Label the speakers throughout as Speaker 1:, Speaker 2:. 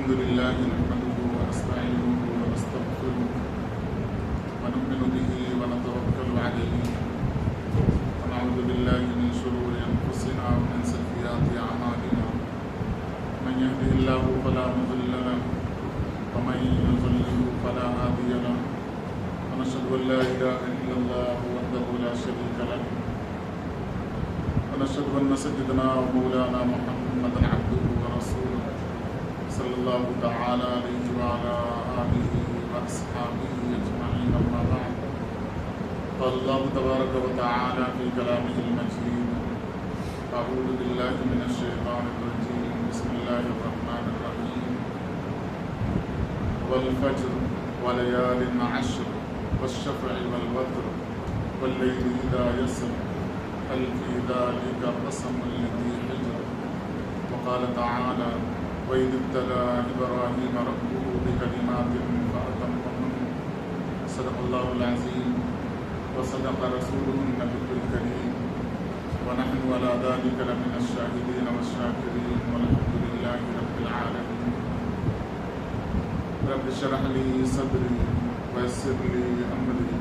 Speaker 1: الحمد لله نحمده ونستعينه ونستغفره ونؤمن به ونتوكل عليه ونعوذ بالله من شرور أنفسنا ومن سيئات أعمالنا من يهده الله فلا مضل له ومن يضلل فلا هادي له ونشهد أن لا إله إلا الله وحده لا شريك له ونشهد أن سيدنا ومولانا محمدا عبده ورسوله صلى الله تعالى عليه وعلى آله وأصحابه أجمعين أما بعد قال الله تبارك وتعالى في كلامه المجيد أعوذ بالله من الشيطان الرجيم بسم الله الرحمن الرحيم والفجر وليال عشر والشفع والوتر والليل إذا يسر هل في ذلك قسم لذي حجر وقال تعالى وإذ ابتلى إبراهيم ربه بكلمات فأتمهن صدق الله العظيم وصدق رسوله النبي الكريم ونحن على ذلك لمن الشاهدين والشاكرين والحمد لله رب العالمين رب اشرح لي صدري ويسر لي أمري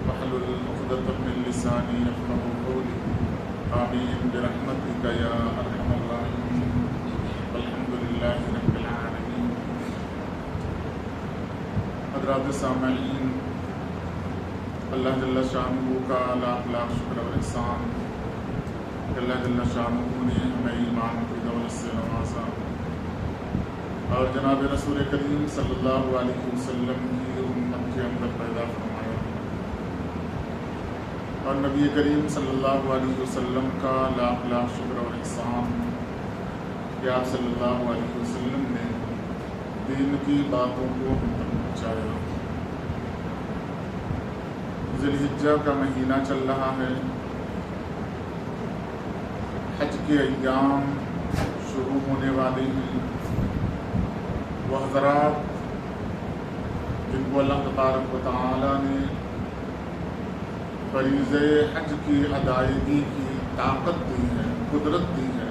Speaker 1: واحلل عقدة من لساني يفقهوا قولي آمين برحمتك يا أرحم الراحمين والحمد لله رب العالمين. حضرات سامعین، اللہ جل شانہ کا لاکھ لاکھ شکر و احسان کہ اللہ جل شانہ نے ہمیں ایمان کی دولت سے نوازا اور جناب رسول کریم صلی اللہ علیہ وسلم کی امت کے اندر پیدا فرمایا اور نبی کریم صلی اللہ علیہ وسلم کا لاکھ لاکھ شکر و احسان کہ آپ صلی اللہ علیہ وسلم نے دین کی باتوں کو ہم تک پہنچایا. ذی الحجہ کا مہینہ چل رہا ہے، حج کے ایام شروع ہونے والے ہیں. وہ حضرات جن کو اللہ تبارک و تعالی نے فریضہ حج کی ادائیگی کی طاقت دی ہے، قدرت دی ہے،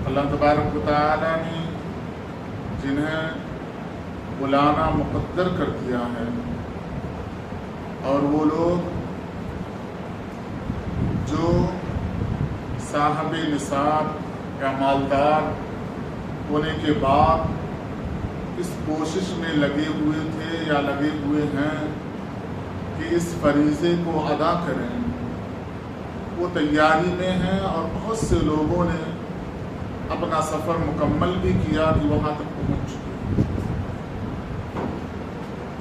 Speaker 1: اللہ تبارک و تعالی نے جنہیں بلانا مقدر کر دیا ہے، اور وہ لوگ جو صاحب نصاب یا مالدار ہونے کے بعد اس کوشش میں لگے ہوئے تھے یا لگے ہوئے ہیں کہ اس فریضے کو ادا کریں، وہ تیاری میں ہیں اور بہت سے لوگوں نے اپنا سفر مکمل بھی کیا کہ وہاں تک پہنچ چکے.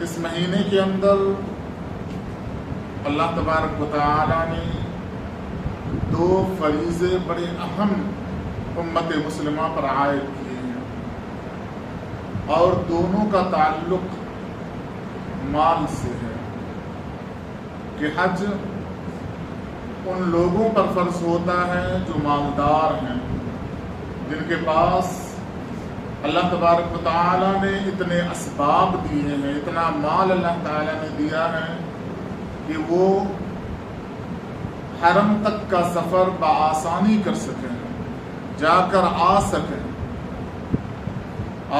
Speaker 1: اس مہینے کے اندر اللہ تبارک و تعالی نے دو فریضے بڑے اہم امت مسلمہ پر عائد کیے ہیں، اور دونوں کا تعلق مال سے ہے کہ حج ان لوگوں پر فرض ہوتا ہے جو مالدار ہیں، جن کے پاس اللہ تبارک و تعالی نے اتنے اسباب دیے ہیں، اتنا مال اللہ تعالی نے دیا ہے کہ وہ حرم تک کا سفر بآسانی کر سکیں، جا کر آ سکیں،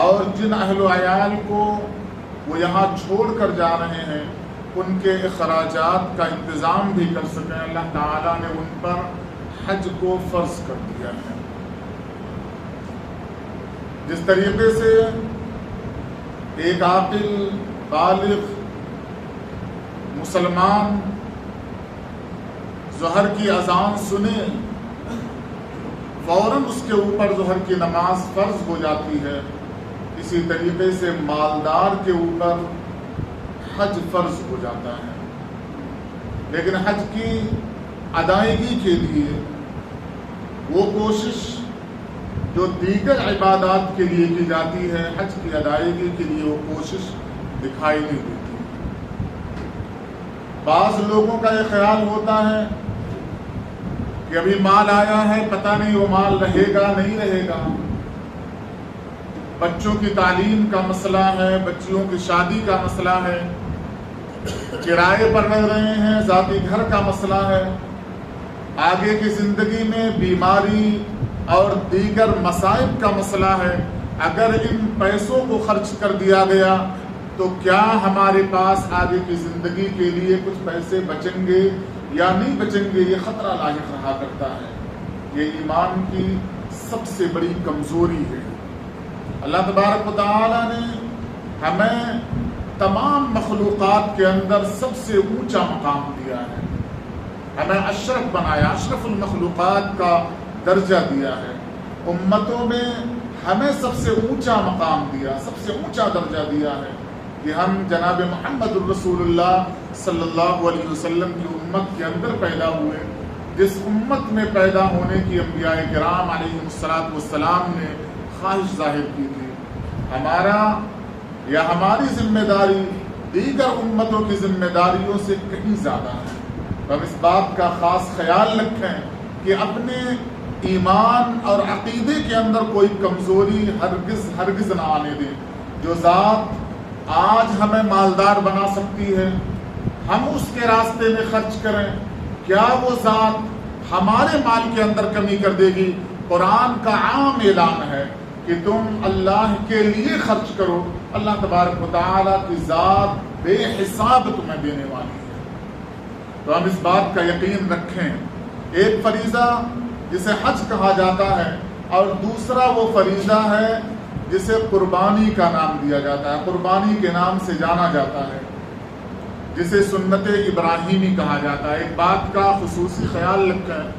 Speaker 1: اور جن اہل و عیال کو وہ یہاں چھوڑ کر جا رہے ہیں ان کے اخراجات کا انتظام بھی کر سکیں. اللہ تعالی نے ان پر حج کو فرض کر دیا ہے. جس طریقے سے ایک عاقل بالغ مسلمان ظہر کی اذان سنے فوراً اس کے اوپر ظہر کی نماز فرض ہو جاتی ہے، اسی طریقے سے مالدار کے اوپر حج فرض ہو جاتا ہے. لیکن حج کی ادائیگی کے لیے وہ کوشش جو دیگر عبادات کے لیے کی جاتی ہے، حج کی ادائیگی کے لیے وہ کوشش دکھائی نہیں دیتی. بعض لوگوں کا یہ خیال ہوتا ہے کہ ابھی مال آیا ہے، پتہ نہیں وہ مال رہے گا نہیں رہے گا. بچوں کی تعلیم کا مسئلہ ہے، بچیوں کی شادی کا مسئلہ ہے، کرائے پر رہ رہے ہیں، ذاتی گھر کا مسئلہ ہے، آگے کی زندگی میں بیماری اور دیگر مصائب کا مسئلہ ہے، اگر ان پیسوں کو خرچ کر دیا گیا تو کیا ہمارے پاس آگے کی زندگی کے لیے کچھ پیسے بچیں گے یا نہیں بچیں گے، یہ خطرہ لاحق رہا کرتا ہے۔ یہ ایمان کی سب سے بڑی کمزوری ہے۔ اللہ تبارک و تعالی نے ہمیں تمام مخلوقات کے اندر سب سے اونچا مقام دیا ہے، ہمیں اشرف بنایا، اشرف المخلوقات کا درجہ دیا ہے، امتوں میں ہمیں سب سے اونچا مقام دیا، سب سے اونچا درجہ دیا ہے کہ ہم جناب محمد الرسول اللہ صلی اللہ علیہ وسلم کی امت کے اندر پیدا ہوئے، جس امت میں پیدا ہونے کی انبیاء کرام علیہ الصلوۃ والسلام نے خواہش ظاہر کی تھی۔ ہمارا یا ہماری ذمہ داری دیگر امتوں کی ذمہ داریوں سے کہیں زیادہ ہے۔ ہم اس بات کا خاص خیال رکھیں کہ اپنے ایمان اور عقیدے کے اندر کوئی کمزوری ہرگز نہ آنے دیں۔ جو ذات آج ہمیں مالدار بنا سکتی ہے، ہم اس کے راستے میں خرچ کریں، کیا وہ ذات ہمارے مال کے اندر کمی کر دے گی؟ قرآن کا عام اعلان ہے کہ تم اللہ کے لیے خرچ کرو، اللہ تبارک و تعالیٰ کی ذات بے حساب تمہیں دینے والی ہے۔ تو ہم اس بات کا یقین رکھیں، ایک فریضہ جسے حج کہا جاتا ہے اور دوسرا وہ فریضہ ہے جسے قربانی کا نام دیا جاتا ہے، قربانی کے نام سے جانا جاتا ہے، جسے سنت ابراہیمی کہا جاتا ہے۔ ایک بات کا خصوصی خیال رکھیں،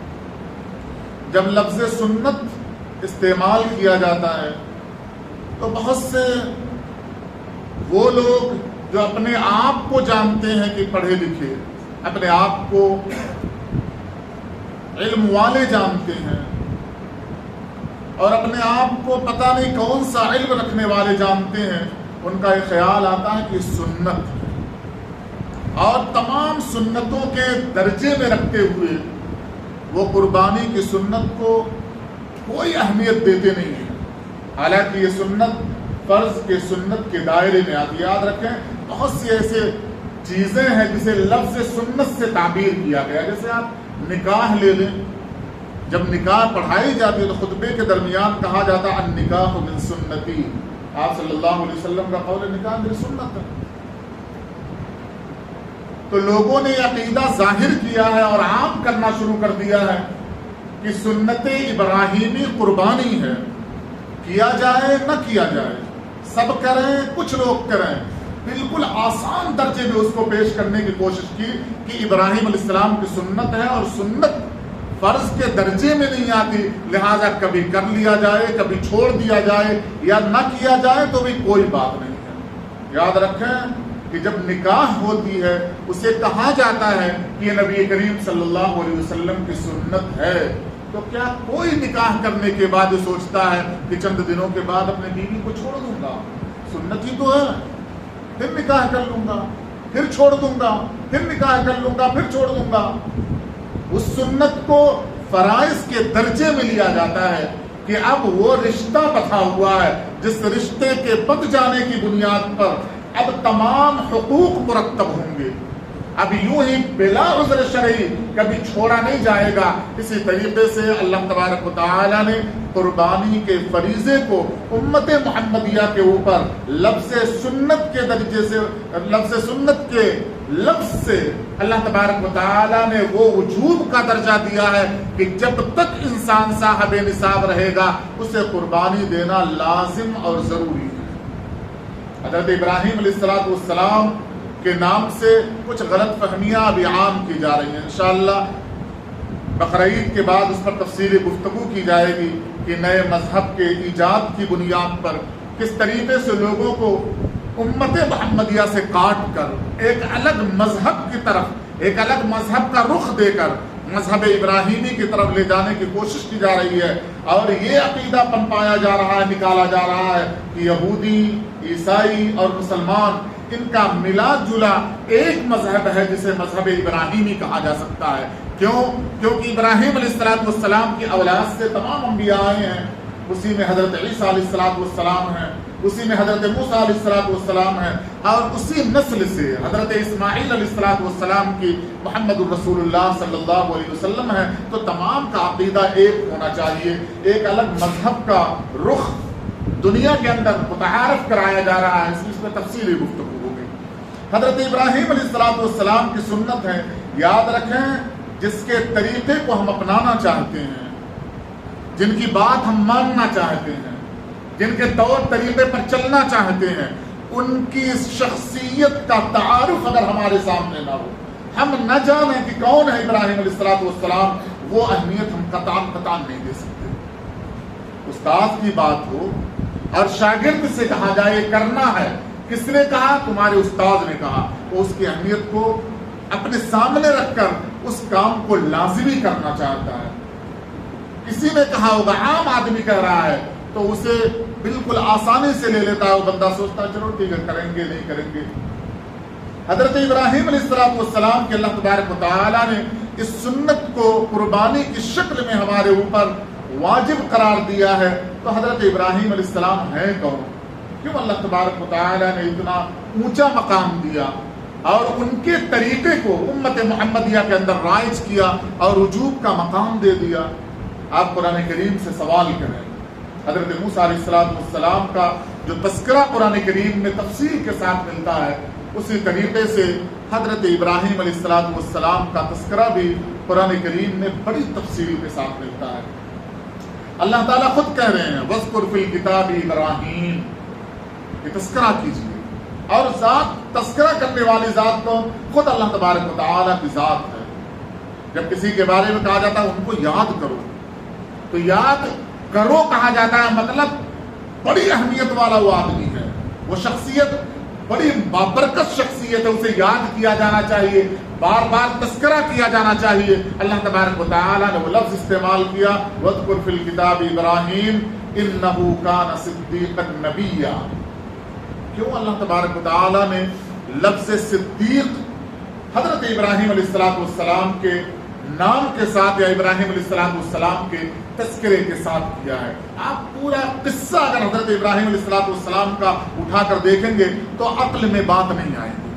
Speaker 1: جب لفظ سنت استعمال کیا جاتا ہے تو بہت سے وہ لوگ جو اپنے آپ کو جانتے ہیں کہ پڑھے لکھے، اپنے آپ کو علم والے جانتے ہیں اور اپنے آپ کو پتہ نہیں کون سا علم رکھنے والے جانتے ہیں، ان کا یہ خیال آتا ہے کہ سنت ہے، اور تمام سنتوں کے درجے میں رکھتے ہوئے وہ قربانی کی سنت کو کوئی اہمیت دیتے نہیں ہیں، حالانکہ یہ سنت فرض کے سنت کے دائرے میں آتی ہے۔ یاد رکھیں، بہت سی ایسے چیزیں ہیں جسے لفظ سنت سے تعبیر کیا گیا، جیسے آپ نکاح لے لیں، جب نکاح پڑھائی جاتی ہے تو خطبے کے درمیان کہا جاتا ہے النکاح من سنتی، آپ صلی اللہ علیہ وسلم کا قول نکاح میری سنت ہے۔ تو لوگوں نے یہ عقیدہ ظاہر کیا ہے اور عام کرنا شروع کر دیا ہے کہ سنت ابراہیمی قربانی ہے، کیا جائے نہ کیا جائے، سب کریں کچھ لوگ کریں، بالکل آسان درجے میں اس کو پیش کرنے کی کوشش کی کہ ابراہیم علیہ السلام کی سنت ہے اور سنت فرض کے درجے میں نہیں آتی، لہذا کبھی کر لیا جائے، کبھی چھوڑ دیا جائے یا نہ کیا جائے تو بھی کوئی بات نہیں ہے۔ یاد رکھیں کہ جب نکاح ہوتی ہے اسے کہا جاتا ہے کہ یہ نبی کریم صلی اللہ علیہ وسلم کی سنت ہے، تو کیا کوئی نکاح کرنے کے بعد سوچتا ہے کہ چند دنوں کے بعد اپنے بیوی کو چھوڑ دوں گا؟ سنت ہی تو ہے، پھر نکاح کر لوں گا، پھر چھوڑ دوں گا، پھر نکاح کر لوں گا، پھر چھوڑ دوں گا۔ اس سنت کو فرائض کے درجے میں لیا جاتا ہے کہ اب وہ رشتہ بندھا ہوا ہے جس رشتے کے بندھ جانے کی بنیاد پر اب تمام حقوق مرتب ہوں گے، اب یوں ہی بلا عذر شرعی کبھی چھوڑا نہیں جائے گا۔ اسی طریقے سے اللہ تبارک و تعالی نے قربانی کے فریضے کو امت محمدیہ کے اوپر لفظ سنت کے درجے سے، لفظ سنت کے لفظ سے اللہ تبارک و تعالی نے وہ وجوب کا درجہ دیا ہے کہ جب تک انسان صاحب نصاب رہے گا اسے قربانی دینا لازم اور ضروری ہے۔ حضرت ابراہیم علیہ السلام کے نام سے کچھ غلط فہمیاں ابھی عام کی جا رہی ہیں، انشاءاللہ بقرعید کے بعد اس پر تفصیلی گفتگو کی جائے گی کہ نئے مذہب کے ایجاد کی بنیاد پر کس طریقے سے لوگوں کو امت محمدیہ سے کاٹ کر ایک الگ مذہب کی طرف، ایک الگ مذہب کا رخ دے کر مذہب ابراہیمی کی طرف لے جانے کی کوشش کی جا رہی ہے، اور یہ عقیدہ پنپایا جا رہا ہے، نکالا جا رہا ہے کہ یہودی، عیسائی اور مسلمان ان کا ملا جلا ایک مذہب ہے جسے مذہب ابراہیمی کہا جا سکتا ہے۔ کیونکہ ابراہیم علیہ السلام کی اولاد سے تمام انبیاء آئے ہیں، اسی میں حضرت عیسیٰ علیہ السلام ہیں، اسی میں حضرت موسیٰ علیہ السلام ہے، اور اسی نسل سے حضرت اسماعیل علیہ السلام کی محمد الرسول اللہ صلی اللہ علیہ وسلم ہے۔ تو تمام کا عقیدہ ایک ہونا چاہیے، ایک الگ مذہب کا رخ دنیا کے اندر متعارف کرایا جا رہا ہے، اس میں تفصیلی گفتگو ہوگی۔ حضرت ابراہیم علیہ السلام کی سنت ہے، یاد رکھیں جس کے طریقے کو ہم اپنانا چاہتے ہیں، جن کی بات ہم ماننا چاہتے ہیں، جن کے طور طریقے پر چلنا چاہتے ہیں، ان کی شخصیت کا تعارف اگر ہمارے سامنے نہ ہو، ہم نہ جانیں کہ کون ہے ابراہیم علیہ السلام، وہ اہمیت ہم قطعاً نہیں دے سکتے۔ استاد کی بات ہو اور شاگرد سے کہا جائے کرنا ہے، کس نے کہا؟ تمہارے استاد نے کہا، وہ اس کی اہمیت کو اپنے سامنے رکھ کر اس کام کو لازمی کرنا چاہتا ہے۔ کسی نے کہا ہوگا، عام آدمی کہہ رہا ہے تو اسے بالکل آسانی سے لے لیتا ہے، وہ بندہ سوچتا ہے چلو ٹھیک ہے، کریں گے نہیں کریں گے۔ حضرت ابراہیم علیہ السلام کے اللہ تبارک و تعالیٰ نے اس سنت کو قربانی کی شکل میں ہمارے اوپر واجب قرار دیا ہے۔ تو حضرت ابراہیم علیہ السلام ہیں کون؟ کیوں اللہ تبارک و تعالیٰ نے اتنا اونچا مقام دیا اور ان کے طریقے کو امت محمدیہ کے اندر رائج کیا اور وجوب کا مقام دے دیا؟ آپ قرآن کریم سے سوال کریں۔ حضرت موسیٰ علیہ السلام کا جو تذکرہ قرآن کریم میں تفصیل کے ساتھ ملتا ہے، اسی طریقے سے حضرت ابراہیم علیہ السلام کا تذکرہ بھی قرآن کریم میں بڑی تفصیل کے ساتھ ملتا ہے۔ اللہ تعالیٰ خود کہہ رہے ہیں وَاذْكُرْ فِي الْكِتَابِ ابراہیم، یہ تذکرہ کیجیے، اور ذات تذکرہ کرنے والی ذات کو خود اللہ تبارک و تعالیٰ کی ذات ہے۔ جب کسی کے بارے میں کہا جاتا ہے ان کو یاد کرو، تو یاد کرو کہا جاتا ہے، مطلب بڑی اہمیت والا وہ آدمی ہے، وہ شخصیت بڑی بابرکت شخصیت ہے، اسے یاد کیا جانا چاہیے، بار بار تذکرہ کیا جانا چاہیے۔ اللہ تبارک و تعالیٰ نے وہ لفظ استعمال کیا وَاذْكُرْ فِي الْكِتَابِ ابراہیم إِنَّهُ كَانَ صِدِّيقًا نَبِيًّا۔ کیوں اللہ تبارک و تعالیٰ نے لفظ صدیق حضرت ابراہیم علیہ السلام کے نام کے ساتھ یا ابراہیم علیہ السلام کے تذکرے کے ساتھ کیا ہے؟ آپ پورا قصہ اگر حضرت ابراہیم علیہ السلام کا اٹھا کر دیکھیں گے تو عقل میں بات نہیں آئے گی۔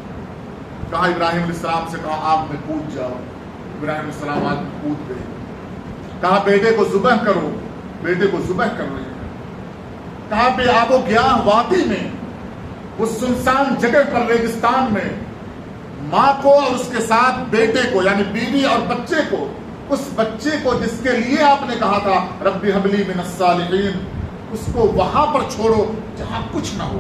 Speaker 1: کہا ابراہیم علیہ السلام سے کہا آگ میں کود جاؤ، ابراہیم علیہ السلام آگ میں کود گئے۔ کہا بیٹے کو ذبح کرو، بیٹے کو ذبح کر رہے ہیں۔ کہا پہ آب و گیاہ وادی میں، اس سنسان جگہ پر ریگستان میں، ماں کو اور اس کے ساتھ بیٹے کو یعنی بیوی اور بچے کو، اس بچے کو جس کے لیے آپ نے کہا تھا رب ہب لی من الصالحین، اس کو وہاں پر چھوڑو جہاں کچھ نہ ہو۔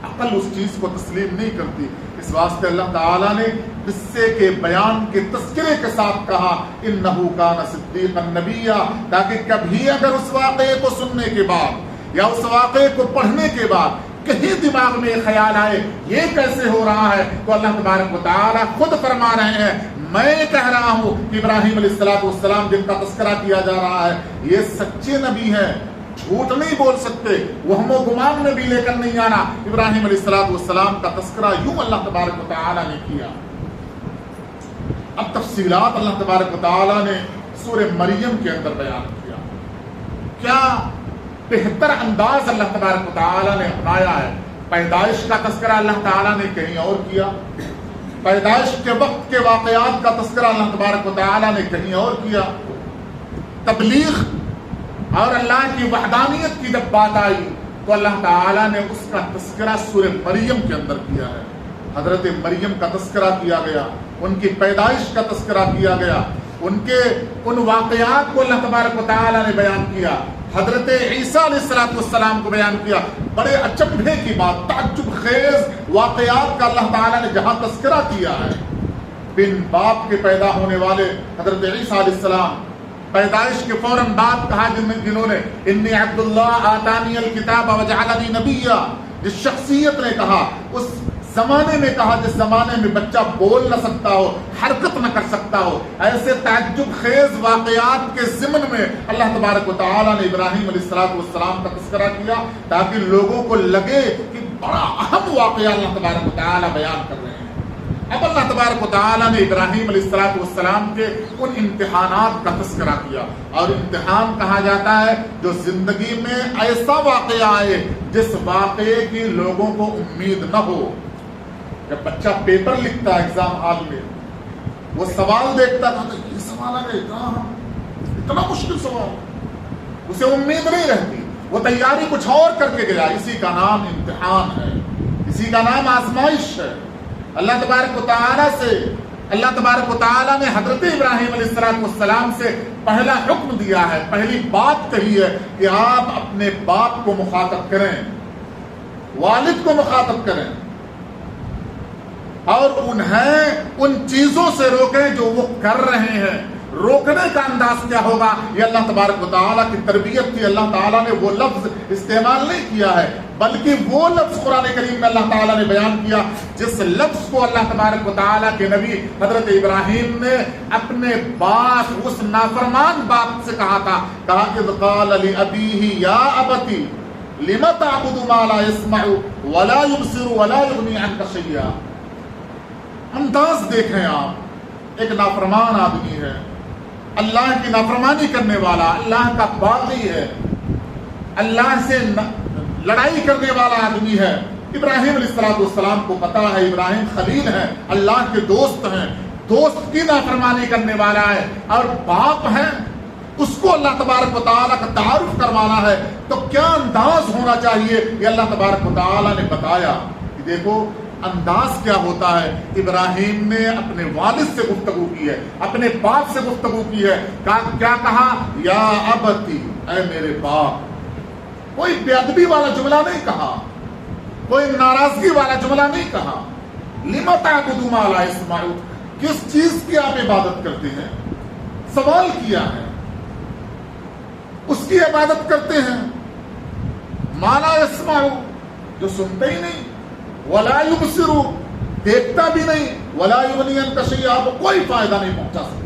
Speaker 1: عقل اس چیز کو تسلیم نہیں کرتی، اس واسطے اللہ تعالیٰ نے قصے کے بیان کے تذکرے کے ساتھ کہا انہ کان صدیقا نبیا، تاکہ کبھی اگر اس واقعے کو سننے کے بعد یا اس واقعے کو پڑھنے کے بعد کہیں دماغ میں خیال آئے یہ کیسے ہو رہا ہے، تو اللہ تبارک و تعالیٰ خود فرما رہے ہیں میں کہہ رہا ہوں کہ ابراہیم علیہ السلام جن کا تذکرہ کیا جا رہا ہے یہ سچے نبی ہیں، جھوٹ نہیں بول سکتے، وہم و گمان میں بھی لے کر نہیں آنا۔ ابراہیم علیہ السلام کا تذکرہ یوں اللہ تبارک و تعالیٰ نے کیا۔ اب تفصیلات اللہ تبارک و تعالیٰ نے سورہ مریم کے اندر بیان کیا۔ کیا بہتر انداز اللہ تبارک و تعالیٰ نے اپنایا ہے۔ پیدائش کا تذکرہ اللہ تعالیٰ نے کہیں اور کیا، پیدائش کے وقت کے واقعات کا تذکرہ اللہ تبارک و تعالیٰ نے کہیں اور کیا، تبلیغ اور اللہ کی وحدانیت کی جب بات آئی تو اللہ تعالیٰ نے اس کا تذکرہ سورہ مریم کے اندر کیا ہے۔ حضرت مریم کا تذکرہ کیا گیا، ان کی پیدائش کا تذکرہ کیا گیا، ان واقعات کو اللہ تبارک و تعالیٰ نے بیان کیا، حضرت عیسیٰ علیہ السلام کو بیان کیا۔ بڑے اچنبھے کی بات، تعجب خیز واقعات کا اللہ تعالیٰ نے جہاں تذکرہ کیا ہے، بن باپ کے پیدا ہونے والے حضرت عیسیٰ علیہ السلام، پیدائش کے فوراً بعد کہا جنہوں نے انی عبداللہ آتانی الکتاب وجعلنی نبیا، جس شخصیت نے کہا، اس زمانے میں کہا جس زمانے میں بچہ بول نہ سکتا ہو، حرکت نہ کر سکتا ہو، ایسے تعجب خیز واقعات کے ضمن میں اللہ تبارک و تعالیٰ نے ابراہیم علیہ السلام کا تذکرہ کیا تاکہ لوگوں کو لگے کہ بڑا اہم واقعہ اللہ تبارک و تعالیٰ بیان کر رہے ہیں۔ اب اللہ تبارک و تعالیٰ نے ابراہیم علیہ السلام کے ان امتحانات کا تذکرہ کیا، اور امتحان کہا جاتا ہے جو زندگی میں ایسا واقعہ آئے جس واقعے کی لوگوں کو امید نہ ہو۔ جب بچہ پیپر لکھتا ہے ایگزام ہال میں، وہ سوال دیکھتا تھا تو یہ سوال آ گیا، اتنا مشکل سوال، اسے امید نہیں رہتی، وہ تیاری کچھ اور کر کے گیا۔ اسی کا نام امتحان ہے، اسی کا نام آزمائش ہے۔ اللہ تبارک و تعالیٰ نے حضرت ابراہیم علیہ السلام سے پہلا حکم دیا ہے، پہلی بات کہی ہے کہ آپ اپنے باپ کو مخاطب کریں، والد کو مخاطب کریں، اور انہیں ان چیزوں سے روکیں جو وہ کر رہے ہیں۔ روکنے کا انداز کیا ہوگا؟ یہ اللہ تبارک و تعالیٰ کی تربیت تھی۔ اللہ تعالیٰ نے وہ لفظ استعمال نہیں کیا ہے، بلکہ وہ لفظ قرآن کریم میں اللہ تعالیٰ نے بیان کیا جس لفظ کو اللہ تبارک و تعالیٰ کے نبی حضرت ابراہیم نے اپنے باپ، اس نافرمان باپ سے کہا تھا، کہا اذ قال لأبیہ یا ابتی لم تعبد ما لا يسمع ولا يبصر ولا يغنی عنک شیئا۔ انداز دیکھیں آپ، ایک نافرمان آدمی ہے، اللہ کی نافرمانی کرنے والا، اللہ کا باغی ہے، اللہ سے لڑائی کرنے والا آدمی ہے۔ ابراہیم علیہ السلام کو پتا ہے ابراہیم خلیل ہیں، اللہ کے دوست ہیں، دوست کی نافرمانی کرنے والا ہے، اور باپ ہے، اس کو اللہ تبارک و تعالیٰ کا تعارف کروانا ہے، تو کیا انداز ہونا چاہیے؟ یہ اللہ تبارک و تعالیٰ نے بتایا کہ دیکھو انداز کیا ہوتا ہے۔ ابراہیم نے اپنے والد سے گفتگو کی ہے، اپنے باپ سے گفتگو کی ہے، کیا کہا؟ یا ابتی، اے میرے باپ۔ کوئی بے ادبی والا جملہ نہیں کہا، کوئی ناراضگی والا جملہ نہیں کہا۔ لم تعبد ما لا يسمع، کس چیز کی آپ عبادت کرتے ہیں؟ سوال کیا ہے، اس کی عبادت کرتے ہیں۔ ما لا يسمع، جو سنتے ہی نہیں، ولا يبصر، دیکھتا بھی نہیں، ولا یغنی عنک شیئا، کو کوئی فائدہ نہیں پہنچا سکتا۔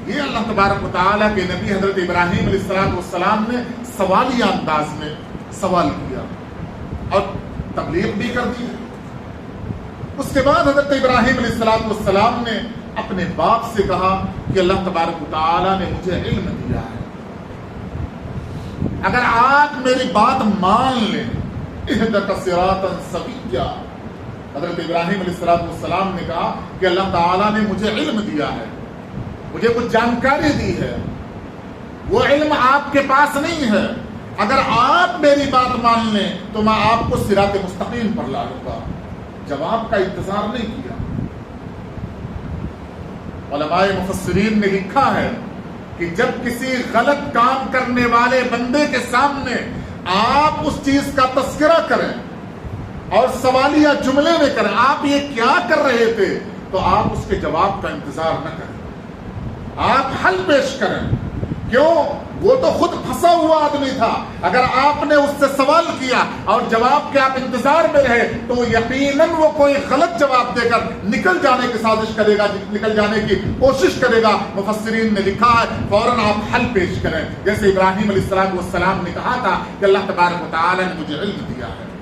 Speaker 1: یہ اللہ تبارک و تعالیٰ کے نبی حضرت ابراہیم علیہ السلام نے سوالیہ انداز میں سوال کیا اور تبلیغ بھی کر دی۔ اس کے بعد حضرت ابراہیم علیہ السلام نے اپنے باپ سے کہا کہ اللہ تبارک و تعالیٰ نے مجھے علم دیا ہے، اگر آپ میری بات مان لیں، اہدک صراطا سویا۔ حضرت ابراہیم علیہ السلام نے کہا کہ اللہ تعالیٰ نے مجھے علم دیا ہے، مجھے کچھ جانکاری دی ہے، وہ علم آپ کے پاس نہیں ہے، اگر آپ میری بات مان لیں تو میں آپ کو صراط مستقیم پر لا لوں گا۔ جواب کا انتظار نہیں کیا۔ علماء مفسرین نے لکھا ہے کہ جب کسی غلط کام کرنے والے بندے کے سامنے آپ اس چیز کا تذکرہ کریں اور سوالیہ جملے میں کریں، آپ یہ کیا کر رہے تھے، تو آپ اس کے جواب کا انتظار نہ کریں، آپ حل پیش کریں۔ کیوں؟ وہ تو خود پھنسا ہوا آدمی تھا، اگر آپ نے اس سے سوال کیا اور جواب کے آپ انتظار میں رہے تو یقیناً وہ کوئی غلط جواب دے کر نکل جانے کی سازش کرے گا، نکل جانے کی کوشش کرے گا۔ مفسرین نے لکھا ہے فوراً آپ حل پیش کریں، جیسے ابراہیم علیہ السلام نے کہا تھا کہ اللہ تبارک و تعالیٰ نے مجھے علم دیا ہے،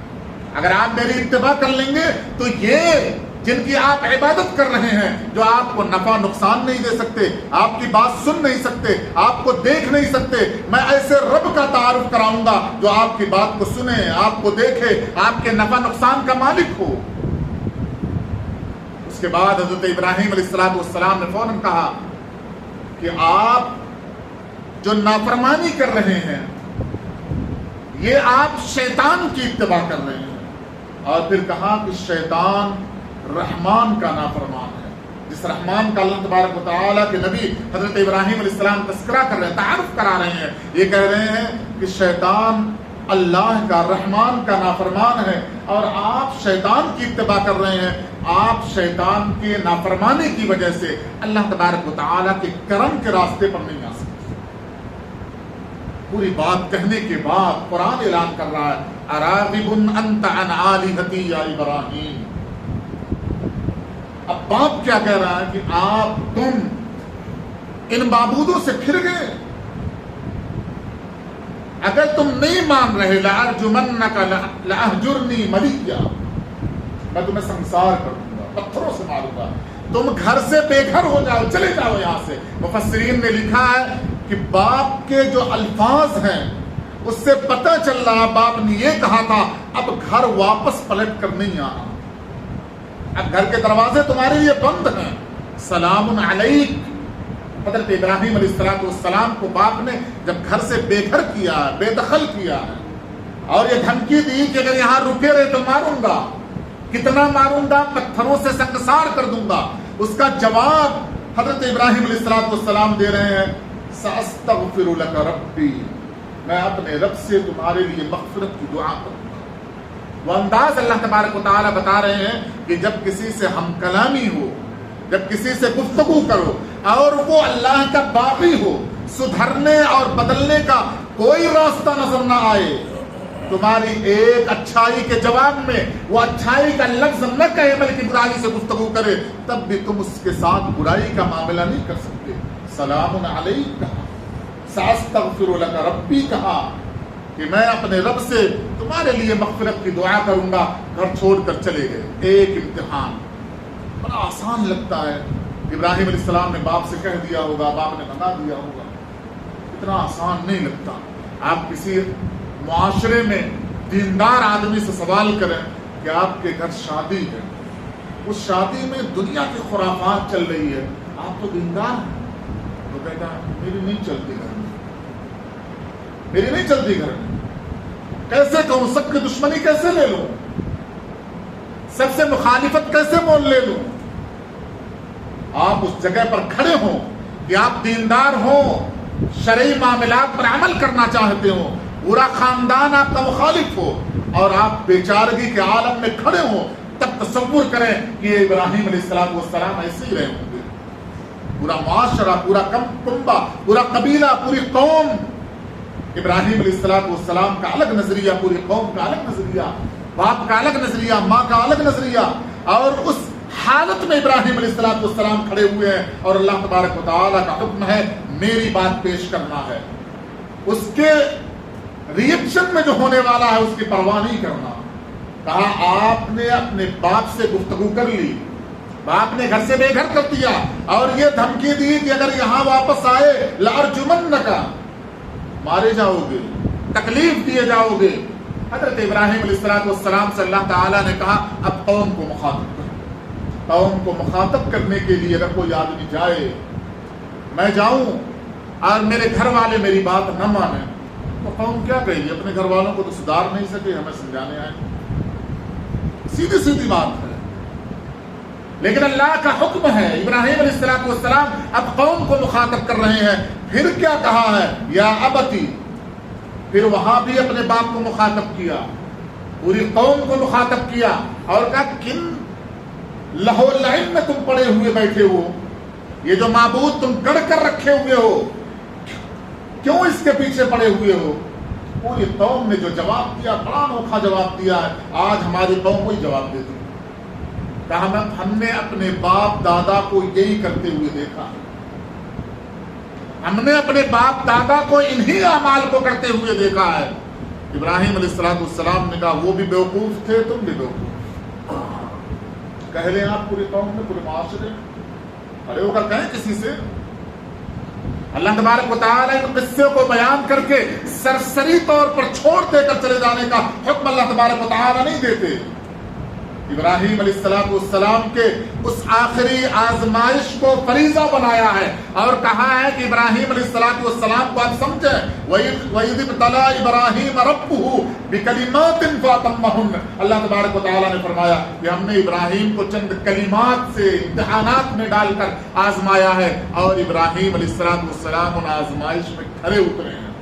Speaker 1: اگر آپ میری اتباع کر لیں گے تو یہ جن کی آپ عبادت کر رہے ہیں، جو آپ کو نفع نقصان نہیں دے سکتے، آپ کی بات سن نہیں سکتے، آپ کو دیکھ نہیں سکتے، میں ایسے رب کا تعارف کراؤں گا جو آپ کی بات کو سنے، آپ کو دیکھے، آپ کے نفع نقصان کا مالک ہو۔ اس کے بعد حضرت ابراہیم علیہ السلام نے فوراً کہا کہ آپ جو نافرمانی کر رہے ہیں یہ آپ شیطان کی اتباع کر رہے ہیں، اور پھر کہا کہ شیطان رحمان کا نافرمان ہے، جس رحمان کا اللہ تبارک و تعالیٰ کے نبی حضرت ابراہیم علیہ السلام تذکرہ کر رہے ہیں، تعارف کرا رہے ہیں، یہ کہہ رہے ہیں کہ شیطان اللہ کا، رحمان کا نافرمان ہے، اور آپ شیطان کی اتباع کر رہے ہیں، آپ شیطان کے نافرمانی کی وجہ سے اللہ تبارک و تعالیٰ کے کرم کے راستے پر نہیں آ سکتے۔ پوری بات کہنے کے بعد قرآن اعلان کر رہا ہے اراغب انت عن آلہتی یا ابراہیم۔ اب باپ کیا کہہ رہا ہے کہ تم ان معبودوں سے پھر گئے، اگر تم نہیں مان رہے لأرجمنک لأہجرنی ملیا، میں تمہیں سنسار کر دوں گا، پتھروں سے ماروں گا، تم گھر سے بے گھر ہو جاؤ، چلے جاؤ یہاں سے۔ مفسرین نے لکھا ہے کہ باپ کے جو الفاظ ہیں اس سے پتہ چل رہا باپ نے یہ کہا تھا اب گھر واپس پلٹ کر نہیں آنا، اب گھر کے دروازے تمہارے لیے بند ہیں، سلام علیک۔ حضرت ابراہیم علیہ السلام کو باپ نے جب گھر سے بے گھر کیا ہے، بے دخل کیا ہے، اور یہ دھمکی دی کہ اگر یہاں رکے رہے تو ماروں گا، کتنا ماروں گا، پتھروں سے سنگسار کر دوں گا، اس کا جواب حضرت ابراہیم علیہ السلام دے رہے ہیں، سأستغفر لک ربی، میں اپنے رب سے تمہارے لیے مغفرت کی دعا کروں گا۔ وہ انداز اللہ تبارک و تعالیٰ بتا رہے ہیں کہ جب کسی سے ہم کلامی ہو، جب کسی سے گفتگو کرو اور وہ اللہ کا باغی ہو، سدھرنے اور بدلنے کا کوئی راستہ نظر نہ آئے، تمہاری ایک اچھائی کے جواب میں وہ اچھائی کا لفظ نہ کہے بلکہ برائی سے گفتگو کرے، تب بھی تم اس کے ساتھ برائی کا معاملہ نہیں کر سکتے۔ سلام علیک کہا، سأستغفر لک ربی کہا کہ میں اپنے رب سے تمہارے لیے مغفرت کی دعا کروں گا، گھر چھوڑ کر چلے گئے۔ ایک امتحان، بڑا آسان لگتا ہے، ابراہیم علیہ السلام نے باپ سے کہہ دیا ہوگا، باپ نے بتا دیا ہوگا، اتنا آسان نہیں لگتا۔ آپ کسی معاشرے میں دیندار آدمی سے سوال کریں کہ آپ کے گھر شادی ہے، اس شادی میں دنیا کی خرافات چل رہی ہے، آپ تو دیندار ہیں، تو کہتا میری نہیں چلتی گھر میں، میری نہیں چلتی گھر میں، کیسے کہوں، سب کی دشمنی کیسے لے لوں، سب سے مخالفت کیسے مول لے لوں۔ آپ اس جگہ پر کھڑے ہوں کہ آپ دیندار ہوں، شرعی معاملات پر عمل کرنا چاہتے ہوں، پورا خاندان آپ کا مخالف ہو اور آپ بیچارگی کے عالم میں کھڑے ہوں، تب تصور کریں کہ ابراہیم علیہ السلام ایسے ہی رہے ہوں گے۔ پورا معاشرہ، پورا کنبہ، پورا قبیلہ، پوری قوم، ابراہیم علیہ السلام کا الگ نظریہ، پوری قوم کا الگ نظریہ، باپ کا الگ نظریہ، ماں کا الگ نظریہ، اور اس حالت میں ابراہیم علیہ السلام کھڑے ہوئے ہیں اور اللہ تبارک و تعالیٰ کا حکم ہے میری بات پیش کرنا ہے، اس کے ریئیکشن میں جو ہونے والا ہے اس کی پرواہ نہیں کرنا۔ کہا آپ نے اپنے باپ سے گفتگو کر لی، باپ نے گھر سے بے گھر کر دیا اور یہ دھمکی دی کہ اگر یہاں واپس آئے لأرجمنک، مارے جاؤ گے، تکلیف دیے جاؤ گے۔ حضرت ابراہیم علیہ السلام سے اللہ تعالیٰ نے کہا اب قوم کو مخاطب کرو، قوم کو مخاطب کرنے کے لیے اگر کوئی آدمی جائے، میں جاؤں اور میرے گھر والے میری بات نہ مانیں تو قوم کیا کہے گی؟ اپنے گھر والوں کو تو سدھار نہیں سکے، ہمیں سمجھانے آئے، سیدھی سیدھی بات ہے۔ لیکن اللہ کا حکم ہے، ابراہیم علیہ السلام اب قوم کو مخاطب کر رہے ہیں۔ پھر کیا کہا ہے؟ یا ابتی، پھر وہاں بھی اپنے باپ کو مخاطب کیا، پوری قوم کو مخاطب کیا اور کہا کن لہو لعب میں تم پڑے ہوئے بیٹھے ہو، یہ جو معبود تم گڑھ کر رکھے ہوئے ہو کیوں اس کے پیچھے پڑے ہوئے ہو؟ پوری قوم نے جو جواب دیا بڑا انوکھا جواب دیا ہے، آج ہماری قوم کوئی جواب دیتی ہے۔ کہا ہم نے اپنے باپ دادا کو یہی کرتے ہوئے دیکھا، ہم نے اپنے باپ دادا کو انہی اعمال کو کرتے ہوئے دیکھا ہے۔ ابراہیم علیہ السلام نے کہا وہ بھی بیوقوف تھے، تم بھی بیوقوف، کہہ لیں آپ پوری قوم میں، پورے معاشرے کھڑے ہو کر کہیں کسی سے۔ اللہ تبارک و تعالیٰ ان قصے کو بیان کر کے سرسری طور پر چھوڑ دے کر چلے جانے کا حکم اللہ تبارک و تعالیٰ نہیں دیتے۔ ابراہیم علیہ السلام کے اس آخری آزمائش کو فریضہ بنایا ہے اور کہا ہے کہ ابراہیم علیہ السلام کو آپ سمجھیں، وَإِذِ ابْتَلَىٰ إِبْرَاهِيمَ رَبُّهُ بِكَلِمَاتٍ فَأَتَمَّهُنَّ، اللہ تبارک و تعالیٰ نے فرمایا کہ ہم نے ابراہیم کو چند کلمات سے امتحانات میں ڈال کر آزمایا ہے، اور ابراہیم علیہ السلام ان آزمائش میں کھڑے اترے ہیں،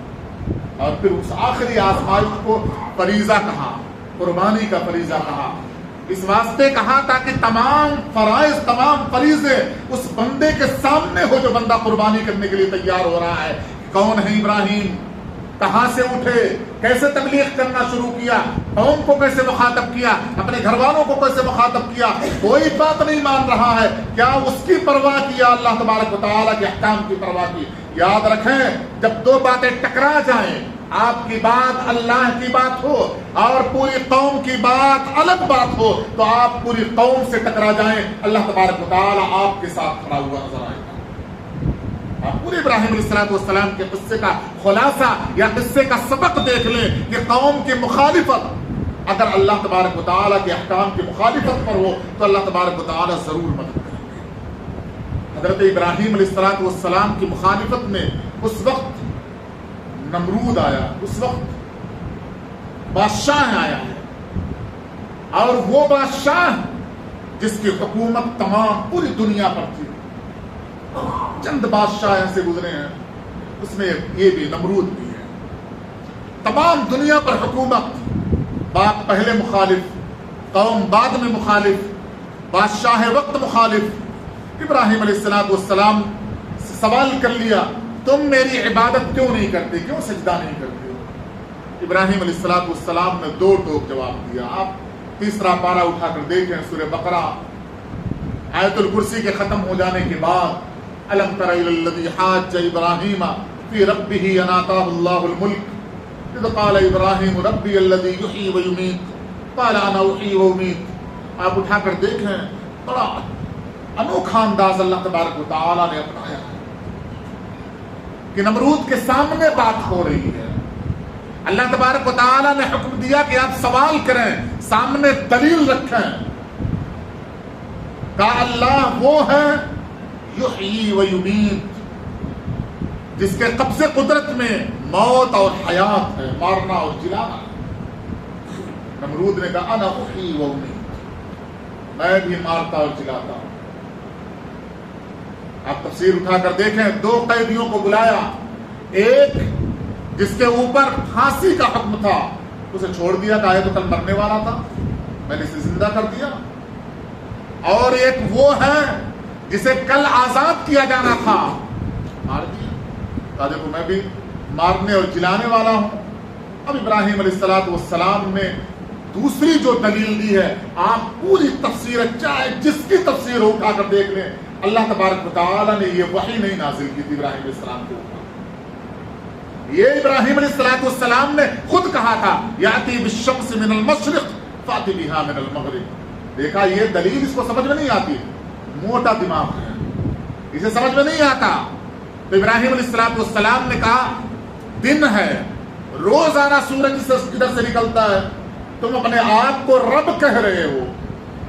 Speaker 1: اور پھر اس آخری آزمائش کو فریضہ کہا، قربانی کا فریضہ کہا، اس واسطے کہا تاکہ تمام فرائض، تمام فریضے اس بندے کے سامنے ہو جو بندہ قربانی کرنے کے لیے تیار ہو رہا ہے۔ کون ہے ابراہیم، کہاں سے اٹھے، کیسے تبلیغ کرنا شروع کیا، قوم کو کیسے مخاطب کیا، اپنے گھر والوں کو کیسے مخاطب کیا، کوئی بات نہیں مان رہا ہے، کیا اس کی پرواہ کیا؟ اللہ تبارک و تعالیٰ کے احکام کی پرواہ کی۔ یاد رکھیں جب دو باتیں ٹکرا جائیں، آپ کی بات اللہ کی بات ہو اور پوری قوم کی بات الگ بات ہو تو آپ پوری قوم سے ٹکرا جائیں، اللہ تبارک و تعالیٰ آپ کے ساتھ کھڑا ہوا نظر آئے گا۔ آپ پورے ابراہیم علیہ السلام کے قصے کا خلاصہ یا قصے کا سبق دیکھ لیں کہ قوم کی مخالفت اگر اللہ تبارک و تعالیٰ کے احکام کی مخالفت پر ہو تو اللہ تبارک و تعالیٰ ضرور مدد کریں گے۔ حضرت ابراہیم علیہ السلام کی مخالفت میں اس وقت نمرود آیا، اس وقت بادشاہ آیا ہے، اور وہ بادشاہ جس کی حکومت تمام پوری دنیا پر تھی۔ چند بادشاہ ایسے گزرے ہیں، اس میں یہ بھی نمرود بھی ہے۔ تمام دنیا پر حکومت، باپ پہلے مخالف، قوم بعد میں مخالف، بادشاہ وقت مخالف۔ ابراہیم علیہ السلام سے سوال کر لیا، تم میری عبادت کیوں نہیں کرتے، کیوں سجدہ نہیں کرتے؟ ابراہیم علیہ السلام نے دو ٹوک جواب دیا۔ آپ تیسرا پارہ اٹھا کر دیکھیں سورہ بقرہ، آیت الکرسی کے ختم ہو جانے کے بعد، أَلَمْ تَرَ إِلَى الَّذِي حَاجَّ إِبْرَاهِيمَ فِي رَبِّهِ أَنْ آتَاهُ اللَّهُ الْمُلْكَ إِذْ قَالَ إِبْرَاهِيمُ رَبِّيَ الَّذِي يُحْيِي وَيُمِيتُ قَالَ أَنَا أُحْيِي وَأُمِيتُ۔ آپ اٹھا کر دیکھیں، بڑا انوکھا انداز اللہ تبارک و تعالیٰ نے اپنایا ہے کہ نمرود کے سامنے بات ہو رہی ہے۔ اللہ تبارک و تعالیٰ نے حکم دیا کہ آپ سوال کریں، سامنے دلیل رکھیں۔ کہا اللہ وہ ہے یحیی و یمیت، جس کے قبضے قدرت میں موت اور حیات ہے، مارنا اور جلانا۔ نمرود نے کہا انا احیی و امیت، میں بھی مارتا اور جلاتا ہوں۔ آپ تفسیر اٹھا کر دیکھیں، دو قیدیوں کو بلایا، ایک جس کے اوپر پھانسی کا حکم تھا، اسے چھوڑ دیا، کہا یہ تو کل مرنے والا تھا، میں نے اسے زندہ کر دیا۔ اور ایک وہ ہے جسے کل آزاد کیا جانا تھا، مار دیا، کہا دیکھو میں بھی مارنے اور جلانے والا ہوں۔ اب ابراہیم علیہ السلام نے دوسری جو دلیل دی ہے، آپ پوری تفسیر چاہے جس کی تفسیر اٹھا کر دیکھ لیں، اللہ تبارک و تعالیٰ نے یہ وحی نہیں نازل کی تھی ابراہیم علیہ السلام کے اوپر۔ یہ ابراہیم علیہ السلام نے خود کہا تھا، یاتی بالشمس من المشرق فاتی بہا من المغرب۔ دیکھا یہ دلیل اس کو سمجھ میں نہیں آتی، موٹا دماغ ہے، اسے سمجھ میں نہیں آتا۔ تو ابراہیم علیہ السلام نے کہا دن ہے، روزانہ سورج ادھر سے نکلتا ہے، تم اپنے آپ کو رب کہہ رہے ہو،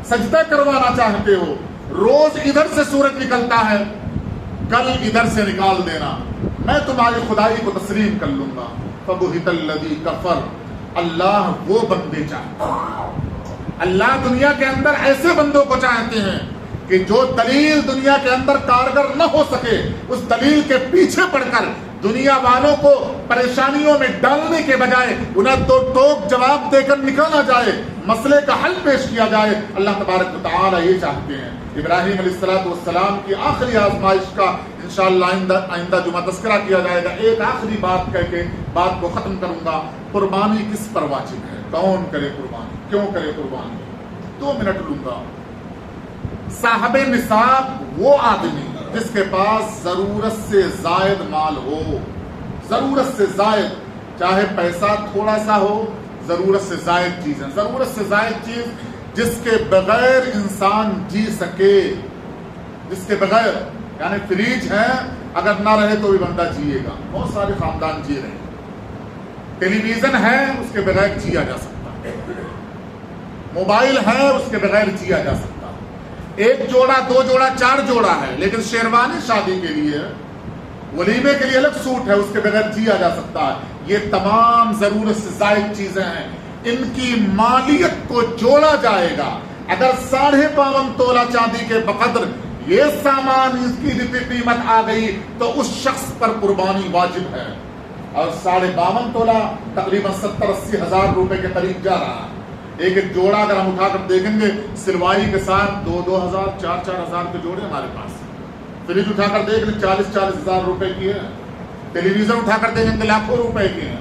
Speaker 1: سجدہ کروانا چاہتے ہو، روز ادھر سے سورج نکلتا ہے، کل ادھر سے نکال دینا، میں تمہاری خدائی کو تسلیم کر لوں گا۔ فَبُهِتَ الَّذِي كَفَرَ، اللہ وہ بندے چاہتے ہیں، اللہ دنیا کے اندر ایسے بندوں کو چاہتے ہیں کہ جو دلیل دنیا کے اندر کارگر نہ ہو سکے، اس دلیل کے پیچھے پڑ کر دنیا والوں کو پریشانیوں میں ڈالنے کے بجائے انہیں دو ٹوک جواب دے کر نکالا جائے، مسئلے کا حل پیش کیا جائے۔ اللہ تبارک و تعالیٰ یہ چاہتے ہیں۔ ابراہیم علیہ السلام کی آخری آزمائش کا انشاءاللہ آئندہ جمعہ تذکرہ کیا جائے گا۔ ایک آخری بات کہہ کے بات کو ختم کروں گا، قربانی کس پر واجب ہے، کون کرے قربانی، کیوں کرے قربانی؟ 2 منٹ لوں گا۔ صاحب نصاب وہ آدمی جس کے پاس ضرورت سے زائد مال ہو، ضرورت سے زائد، چاہے پیسہ تھوڑا سا ہو، ضرورت سے زائد چیز ہے، ضرورت سے زائد چیز جس کے بغیر انسان جی سکے، جس کے بغیر، یعنی فریج ہے اگر نہ رہے تو بھی بندہ جیے گا، بہت سارے خاندان جی رہے ہیں، ٹیلی ویژن ہے اس کے بغیر جیا جا سکتا ہے، موبائل ہے اس کے بغیر جیا جا سکتا ہے، 1 جوڑا 2 جوڑا 4 جوڑا ہے، لیکن شیروانی شادی کے لیے، ولیمے کے لیے الگ سوٹ ہے، اس کے بغیر جیا جا سکتا ہے۔ یہ تمام ضرورت سے زائد چیزیں ہیں، ان کی مالیت کو جوڑا جائے گا۔ اگر 52.5 تولہ چاندی کے بقدر یہ سامان اس کی جتنی قیمت آ گئی تو اس شخص پر قربانی واجب ہے، اور 52.5 تولہ تقریباً 70-80 ہزار روپے کے قریب جا رہا ہے۔ ایک جوڑا اگر ہم اٹھا کر دیکھیں گے سلوائی کے ساتھ 2-2 ہزار 4-4 ہزار کے جوڑے ہمارے پاس، فریج اٹھا کر دیکھ لیں 40-40 ہزار روپے کی ہے، ٹیلی ویژن اٹھا کر دیکھیں گے لاکھوں روپے کی ہیں۔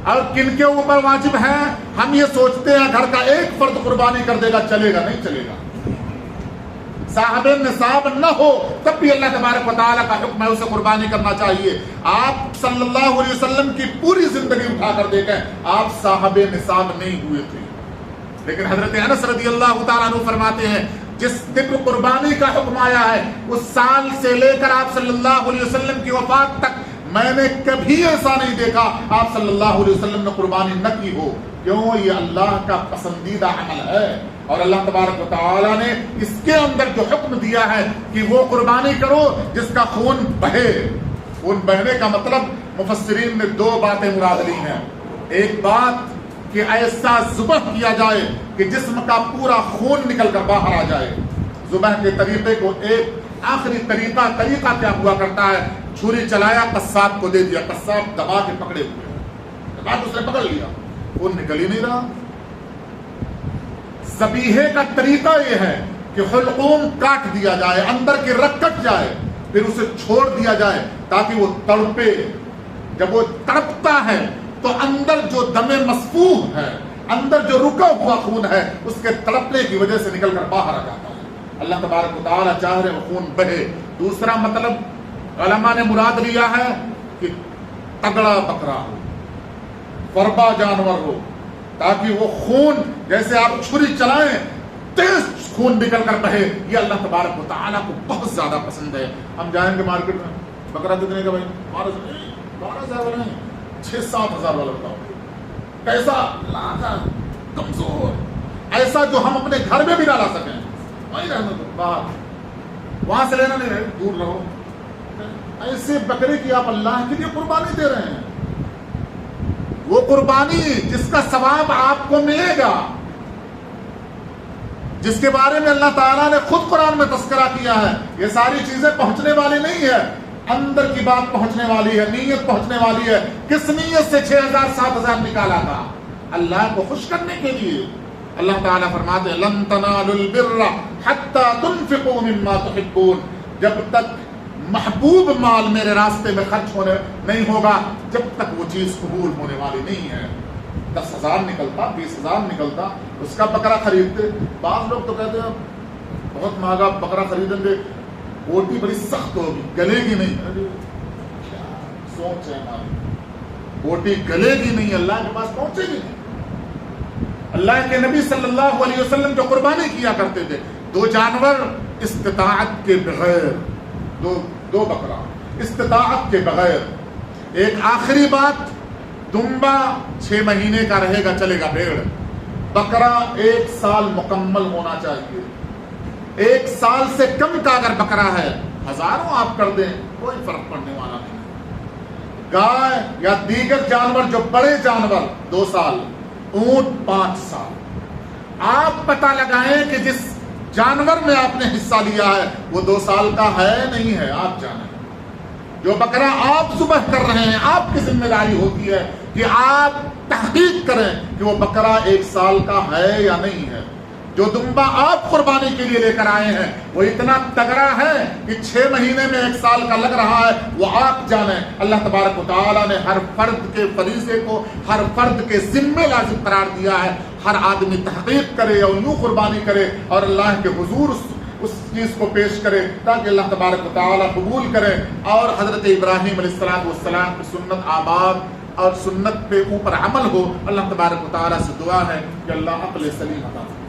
Speaker 1: اور کن کے اوپر واجب ہے؟ ہم یہ سوچتے ہیں گھر کا ایک فرد قربانی کر دے گا، چلے گا نہیں چلے گا، صاحب نصاب نہ ہو تب بھی اللہ تبارک و تعالیٰ کا حکم ہے اسے قربانی کرنا چاہیے۔ آپ صلی اللہ علیہ وسلم کی پوری زندگی اٹھا کر دیکھیں آپ صاحب نصاب نہیں ہوئے تھے. لیکن حضرت انس رضی اللہ تعالیٰ عنہ فرماتے ہیں جس دن قربانی کا حکم آیا ہے اس سال سے لے کر آپ صلی اللہ علیہ وسلم کی وفات تک میں نے کبھی ایسا نہیں دیکھا آپ صلی اللہ علیہ وسلم نے قربانی نہ کی ہو. کیوں؟ یہ اللہ کا پسندیدہ عمل ہے اور اللہ تبارک و تعالیٰ نے اس کے اندر جو حکم دیا ہے کہ وہ قربانی کرو جس کا خون بہے. خون بہنے کا مطلب مفسرین نے دو باتیں مراد لی ہیں. ایک بات کہ ایسا ذبح کیا جائے کہ جسم کا پورا خون نکل کر باہر آ جائے. ذبح کے طریقے کو ایک آخری طریقہ کیا ہوا کرتا ہے؟ چھری چلایا قصاب کو دے دیا, قصاب دبا کے پکڑے ہوئے, دبا کے اس نے پکڑ لیا, خون نکل ہی نہیں رہا. ذبیحے کا طریقہ یہ ہے کہ حلقوم کاٹ دیا جائے, اندر کی رگ کٹ جائے, پھر اسے چھوڑ دیا جائے تاکہ وہ تڑپے. جب وہ تڑپتا ہے تو اندر جو دم مسفوح ہے, اندر جو رکا ہوا خون ہے, اس کے تڑپنے کی وجہ سے نکل کر باہر آ جاتا ہے. اللہ تبارک و تعالیٰ چاہ رہے وہ خون بہے. دوسرا مطلب علماء نے مراد لیا ہے کہ تگڑا بکرا ہو, فربا جانور ہو, تاکہ وہ خون جیسے آپ چھری چلائیں تیز خون نکل کر بہے. یہ اللہ تبارک و تعالیٰ کو بہت زیادہ پسند ہے. ہم جائیں گے مارکیٹ میں, بکرا کتنے کا بھائی؟ 12,000 والا نہیں, 6-7 ہزار والا بتاؤ. کیسا لاتا کمزور, ایسا جو ہم اپنے گھر میں بھی نہ لا سکیں. وہیں رہنا تو باہر, وہاں سے لینا نہیں رہے, دور رہو. ایسے بکرے کی آپ اللہ کے لیے قربانی دے رہے ہیں. وہ قربانی جس کا ثواب آپ کو ملے گا, جس کے بارے میں اللہ تعالیٰ نے خود قرآن میں تذکرہ کیا ہے. یہ ساری چیزیں پہنچنے والی نہیں ہے, اندر کی بات پہنچنے والی ہے, نیت پہنچنے والی ہے. کس نیت سے 6,000-7,000 نکالا تھا؟ اللہ کو خوش کرنے کے لیے. اللہ تعالیٰ فرماتے ہیں لن تنالوا البر حتى تنفقوا مما تحبون. جب تک محبوب مال میرے راستے میں خرچ ہونے نہیں ہوگا, جب تک وہ چیز قبول ہونے والی نہیں ہے. 10,000 نکلتا, 20,000 نکلتا, اس کا بکرا خریدتے. بعض لوگ تو کہتے ہیں بہت مہنگا بکرا خریدیں گے, بوٹی بڑی سخت ہوگی, گلے گی نہیں. کیا سوچ ہے ہماری, بوٹی گلے گی نہیں, اللہ کے پاس پہنچے گی نہیں. اللہ کے نبی صلی اللہ علیہ وسلم جو قربانی کیا کرتے تھے, 2 جانور استطاعت کے بغیر, دو بکرا استطاعت کے بغیر. ایک آخری بات, دمبا 6 مہینے کا رہے گا چلے گا, بھیڑ. بکرا 1 سال مکمل ہونا چاہیے. 1 سال سے کم کا اگر بکرا ہے, ہزاروں آپ کر دیں کوئی فرق پڑنے والا نہیں. گائے یا دیگر جانور جو بڑے جانور 2 سال, اونٹ 5 سال. آپ پتہ لگائیں کہ جس جانور میں آپ نے حصہ لیا ہے وہ 2 سال کا ہے نہیں ہے, آپ جانیں. جو بکرا آپ ذبح کر رہے ہیں, آپ کی ذمہ داری ہوتی ہے کہ آپ تحقیق کریں کہ وہ بکرا 1 سال کا ہے یا نہیں ہے. جو دمبا آپ قربانی کے لیے لے کر آئے ہیں وہ اتنا تگڑا ہے کہ 6 مہینے میں 1 سال کا لگ رہا ہے, وہ آپ جانیں. اللہ تبارک و تعالیٰ نے ہر فرد کے فریضے کو ہر فرد کے ذمے لازم قرار دیا ہے. ہر آدمی تحقیق کرے اور یوں قربانی کرے اور اللہ کے حضور اس چیز کو پیش کرے تاکہ اللہ تبارک و تعالیٰ قبول کرے اور حضرت ابراہیم علیہ السلام کی سنت آباد اور سنت پہ اوپر عمل ہو. اللہ تبارک و تعالیٰ سے دعا ہے کہ اللہ عقل سلیم عطا فرمائے.